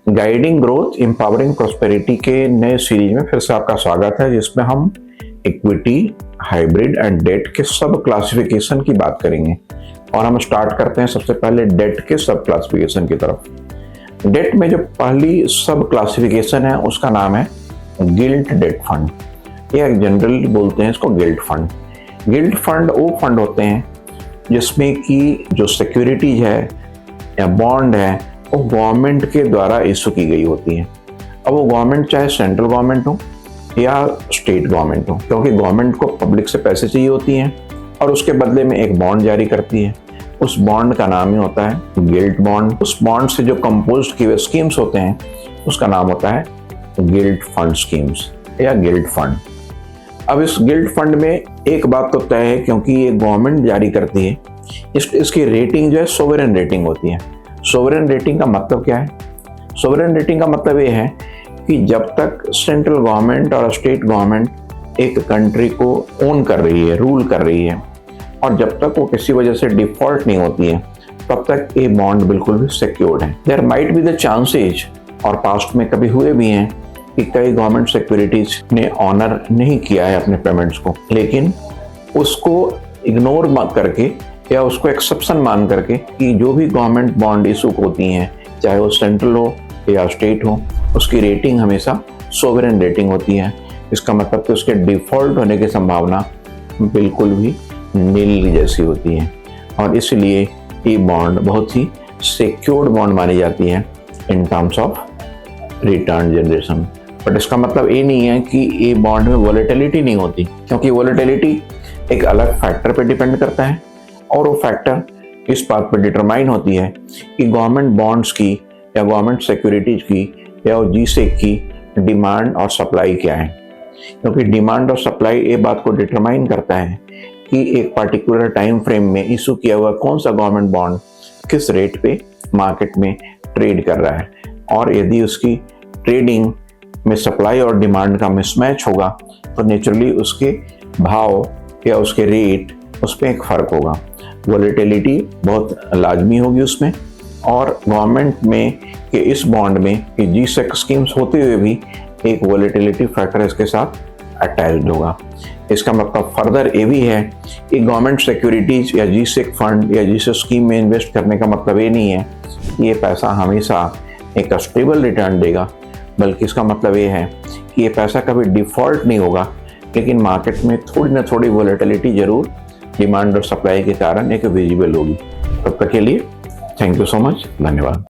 Guiding growth empowering prosperity के नए series में फिर से आपका स्वागत है, जिसमें हम इक्विटी, हाइब्रिड एंड डेट के सब क्लासिफिकेशन की बात करेंगे। और हम स्टार्ट करते हैं सबसे पहले डेट के सब क्लासिफिकेशन की तरफ। डेट में जो पहली सब क्लासिफिकेशन है उसका नाम है गिल्ट डेट फंड, या जनरली बोलते हैं इसको गिल्ट फंड। गिल्ट फंड वो फंड होते हैं जिसमें कि जो सिक्योरिटीज है या बॉन्ड है वो गवर्नमेंट के द्वारा इशू की गई होती है। अब वो गवर्नमेंट चाहे सेंट्रल गवर्नमेंट हो या स्टेट गवर्नमेंट हो, क्योंकि गवर्नमेंट को पब्लिक से पैसे चाहिए होती हैं और उसके बदले में एक बॉन्ड जारी करती है। उस बॉन्ड का नाम ही होता है गिल्ट बॉन्ड। उस बॉन्ड से जो कंपोज किए हुए स्कीम्स होते हैं उसका नाम होता है गिल्ट फंड स्कीम्स या गिल्ट फंड। अब इस गिल्ट फंड में एक बात तो तय है, क्योंकि ये गवर्नमेंट जारी करती है, इसकी रेटिंग जो है सोवरेन रेटिंग होती है। सोवरेन रेटिंग का मतलब क्या है? सोवरेन रेटिंग का मतलब ये है कि जब तक सेंट्रल गवर्नमेंट और स्टेट गवर्नमेंट एक कंट्री को ओन कर रही है, रूल कर रही है, और जब तक वो किसी वजह से डिफॉल्ट नहीं होती है, तब तक ये बॉन्ड बिल्कुल भी सिक्योर्ड है। There might be the chances, और पास्ट में कभी हुए भी हैं कि कई गवर्नमेंट सिक्योरिटीज ने ऑनर नहीं किया है अपने पेमेंट्स को, लेकिन उसको इग्नोर करके या उसको एक्सेप्शन मान करके कि जो भी गवर्नमेंट बॉन्ड इशू होती हैं, चाहे वो सेंट्रल हो या स्टेट हो, उसकी रेटिंग हमेशा सोवरेन रेटिंग होती है। इसका मतलब कि उसके डिफॉल्ट होने की संभावना बिल्कुल भी नील जैसी होती है, और इसलिए ये बॉन्ड बहुत ही सिक्योर्ड बॉन्ड मानी जाती है in terms of return generation. But इसका मतलब ये नहीं है कि ये बॉन्ड में वॉलेटिलिटी नहीं होती, क्योंकि वॉलेटिलिटी एक अलग फैक्टर पे डिपेंड करता है, और वो फैक्टर इस बात पर डिटरमाइन होती है कि गवर्नमेंट बॉन्ड्स की या गवर्नमेंट सिक्योरिटीज की या जीसेक की डिमांड और सप्लाई क्या है। क्योंकि डिमांड और सप्लाई ये बात को डिटरमाइन करता है कि एक पर्टिकुलर टाइम फ्रेम में इशू किया हुआ कौन सा गवर्नमेंट बॉन्ड किस रेट पे मार्केट में ट्रेड कर रहा है, और यदि उसकी ट्रेडिंग में सप्लाई और डिमांड का मिसमैच होगा तो नेचुरली उसके भाव या उसके रेट उस पर एक फ़र्क होगा। वॉलेटिलिटी बहुत लाजमी होगी उसमें, और गवर्नमेंट में कि इस बॉन्ड में कि जीसेक स्कीम्स होते हुए भी एक वॉलेटिलिटी फैक्टर इसके साथ अटैच्ड होगा। इसका मतलब फर्दर ये भी है कि गवर्नमेंट सिक्योरिटीज या जीसेक फंड या जीसेक स्कीम में इन्वेस्ट करने का मतलब ये नहीं है कि ये पैसा हमेशा एक स्टेबल रिटर्न देगा, बल्कि इसका मतलब ये है कि ये पैसा कभी डिफॉल्ट नहीं होगा, लेकिन मार्केट में थोड़ी ना थोड़ी वॉलेटिलिटी जरूर डिमांड और सप्लाई के कारण एक विजिबल होगी। तब तक के लिए थैंक यू सो मच, धन्यवाद।